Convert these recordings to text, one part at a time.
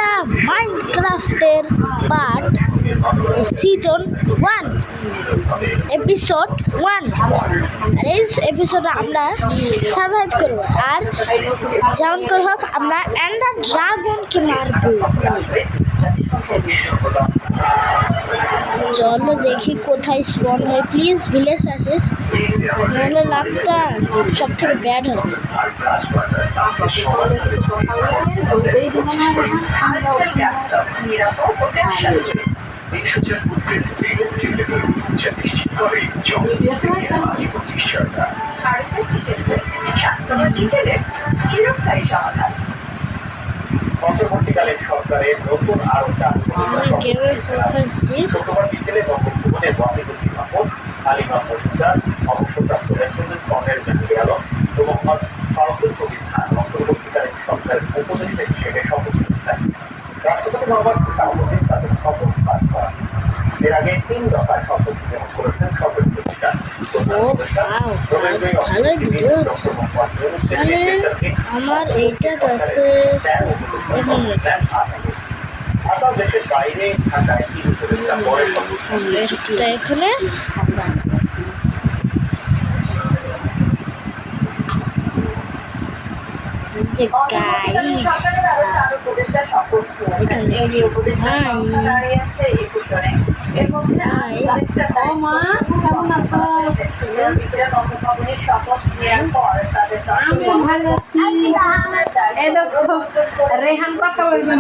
এটা মাইনক্রাফটের part season 1 episode 1। আর এই এপিসোডে আমরা সার্ভাইভ করব, আর যেমন করে হোক আমরা এন্ডার ড্রাগনকে মারবো। চলো দেখি কোথায় স্পন হয়। প্লিজ ভিলেজ আসিস, নাহলে লাকটা সব থেকে ব্যাড হবে। অন্তর্বর্তীকালীন সরকারের নতুন আরো 4 শুক্রবার বিকেলে বঙ্গভবনে ওয়াহিদুদ্দিন মাহমুদ, আলিমা মজুমদার, অবসরপ্রাপ্ত লেফটেন্যান্ট কর্নেল জাহাঙ্গীর আলম ও মোহাম্মদ ফারুকুল কবির খান অন্তর্বর্তীকালীন সরকারের উপদেষ্টা হিসেবে শপথ নিয়েছেন। রাষ্ট্রপতি মোহাম্মদ শাহাবুদ্দিন তাদের শপথ পাঠ করান। এর আগে 3 দফায় শপথ গ্রহণ করেছেন সকল প্রতিষ্ঠান। আমার এইটা আছে দেশের বাইরে থাকায় এখানে রেহান কথা বলবে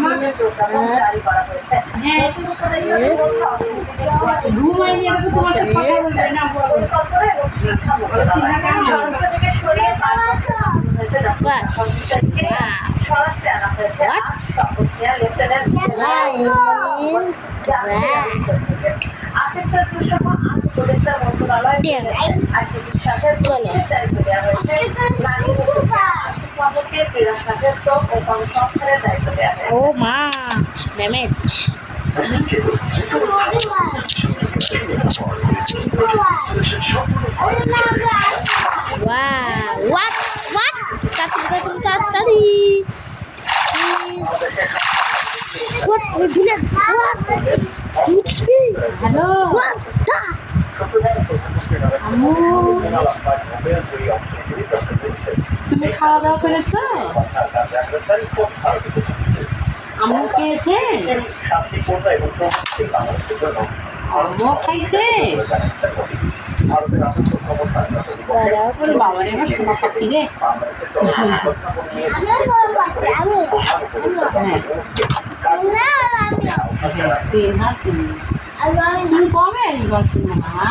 ঘুমাই নিয়ে তোমার সাথে কথা বলবে না ও মা ড্যামেজ। তাড়াতাড়ি what we village what it's me hello what তুমি খাওয়া দাওয়া করেছো? আম্মু খেয়েছে? আম্মু খাইছে? বাবারে আমার সোনা পাখি রে। তুমি কবে আসবা সিনেমা?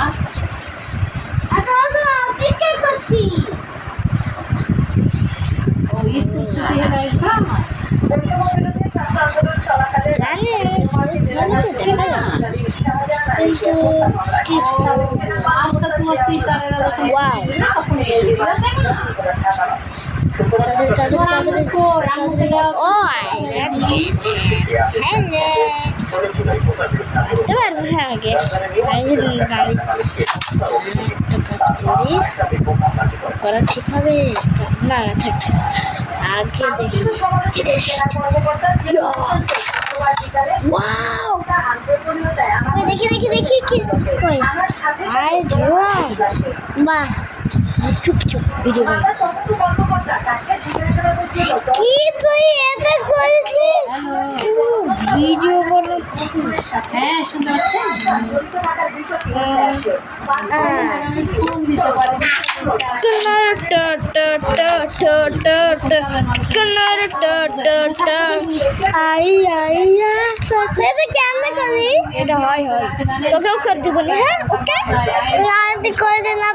করা ঠিক হবে না? ঠিক ঠিক আগে দেখি। দেখি দেখি দেখি কি কই আই ড্রোন বাহ চুপ চুপ ভিডিও বানাচ্ছি। কি তুই এটা করলি? ভিডিও বানাচ্ছি। হ্যাঁ শুনতে এটা হয় হয় তোকেও করে দিব না। হ্যাঁ ওকে করে দে না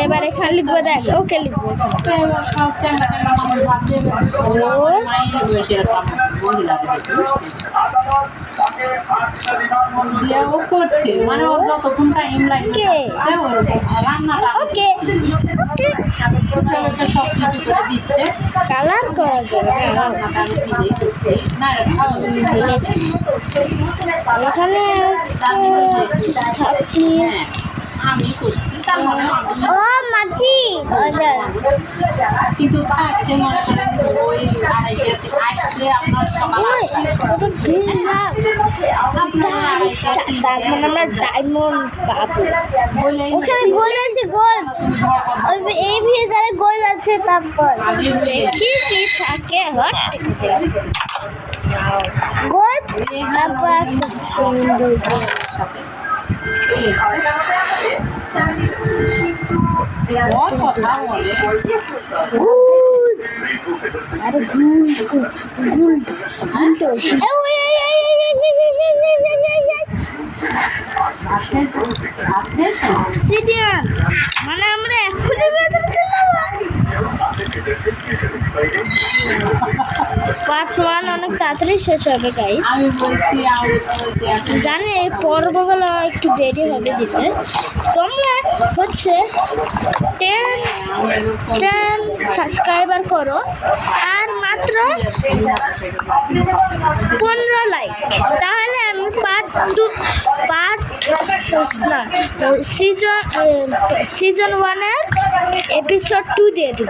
এবার এখানে লিখবো। দেখ ওকে লিখবো ও করছে মানে ওর যতক্ষণ টাইম লাগে রান্নাটা ওকে সব কিছু করে দিচ্ছে। কালার করা যাবে এখানে আমি করছি তার মানে আমি ও মাছি কিন্তু থাকছে মনে করেন ওই আড়াইটাতে আসলে আপনার সকাল ওই ওটা ভিজা আপনার আড়াইটা তার মানে আমরা ডায়মন্ড পাবো বলে ওখানে গোল আছে গোল এই ভিজারে গোল আছে তারপর দেখি কি থাকে হট গোল তারপর একটা সুন্দর ওর কথা বলে আরে গুল অবসিডিয়ান মানে আমরা এক্ষুনি পার্ট 1 অনেক তাড়াতাড়ি শেষ হবে গাইস আমি বলছি এখন জানি এই পর্বগুলো একটু দেরি হবে দিতে তোমরা হচ্ছে 10 সাবস্ক্রাইবার করো আর মাত্র 15 লাইক তাহলে আমি পার্ট না সিজন 1 এর এপিসোড 2 দিয়ে দেব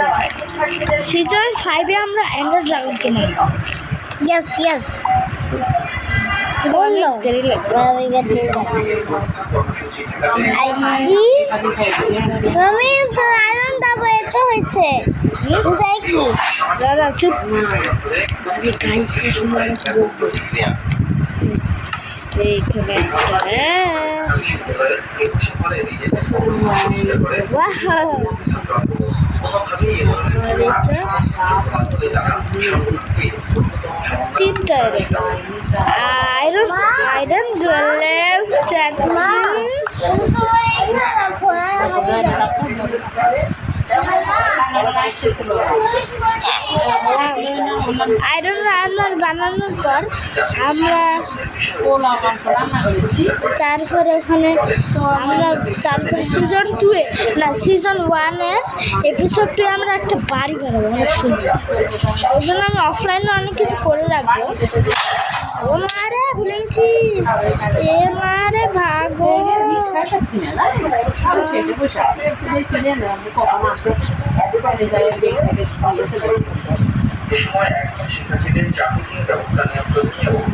সিজন 5 এ আমরা এন্ডার ড্রাগন কিনে ইয়েস বললো আমি তো আয়রন দাবো এত হয়েছে যাই কি দাদা চুপ গাইস শুনে বলবো এইখানে তিনটা আয়রন গোলেম চাকমা আয়রন রান্নার বানানোর পর আমরা তারপরে ওখানে আমরা তারপরে সিজন 2 এ না সিজন 1 এর এপিসোড 2 এ আমরা একটা বাড়ি বানাবো অনেক সুন্দর ওই জন্য আমি অফলাইনে অনেক কিছু করে রাখবো ও মারে ভুলে গেছি এ মারে ভাগো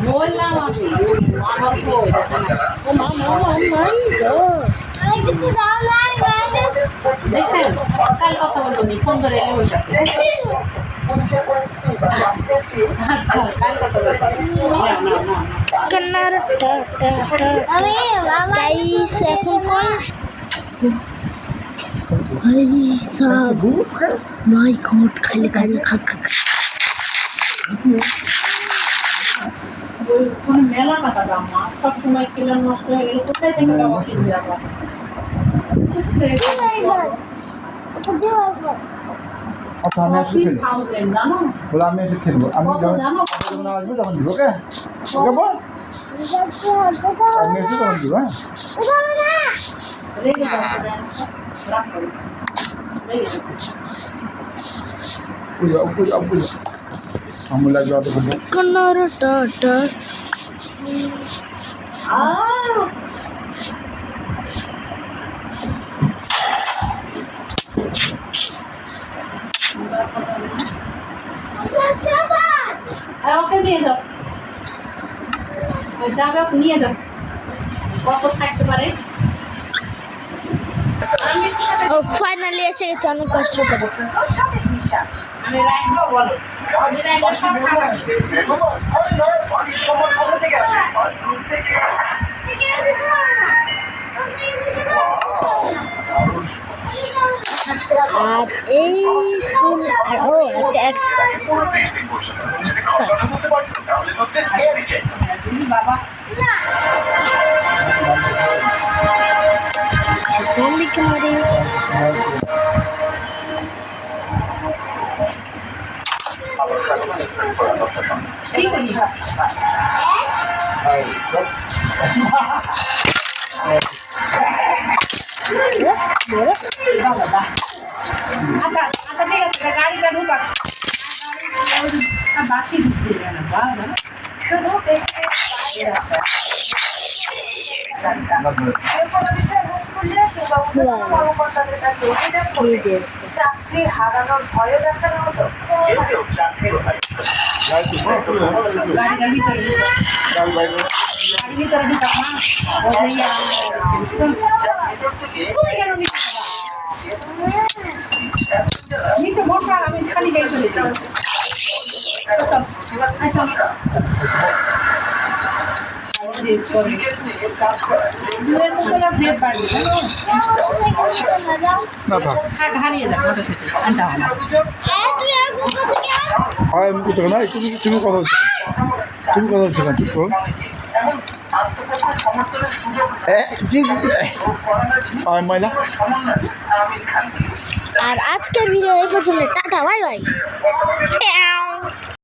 বললাম আমি দেখছেন কাল কথা বলবো নি ফোন ধরে এলে বসে আচ্ছা কাল কথা বলবো গাইস এখন কোন ভাই সাব মাই গড খালি খা কোনো মেলা টাকা দাম না সবসময় কিলোর নষ্ট হয়ে গেলে কোথায় থেকে পাবো কিনবে আবার আচ্ছা আমি আসি খেলবো 3000 জানো বলে আমি এসে খেলবো আমি কত জানো যখন আসবো তখন দিব ওকে ওকে বল আমি এসে তখন দিব হ্যাঁ রেগে যাও রাখ রেগে যাও বুঝা আমি লাগবে অত করে কন্নড় টাটা ওকে নিয়ে যাও ওই যাবে ওকে নিয়ে যাও কত থাকতে পারে ও ফাইনালি এসে গেছে অনেক কষ্ট করে আমি রাখবো বলো আমি রাখবো সব টাকা আর এই ফুল আর ও একটা এক্স বাবা জলদি কে মারি কি করি আচ্ছা আচ্ছা ঠিক আছে গাড়িটা ঢুকা বাসি দিচ্ছি চাকরি হারানোর ভয় দেখানো হতো কেউ কেউ চাকরির ভয় গাড়িটার ভিতরে গাড়ির ভিতরে ঢুকাম না ও যে আরাম হয়ে গেছে নিচে বসা আমি খালি যাই চলে যাই চল দুয়ের মতো আর জেদ বাড়বে না থাক হারিয়ে যাবে আনটা হয় হয় আমি কোথাও না তুমি কথা হচ্ছে তুমি কথা হচ্ছে না ঠিক করো ময়লা আর আজকের ভিডিও এই পর্যন্ত টাটা বাই বাই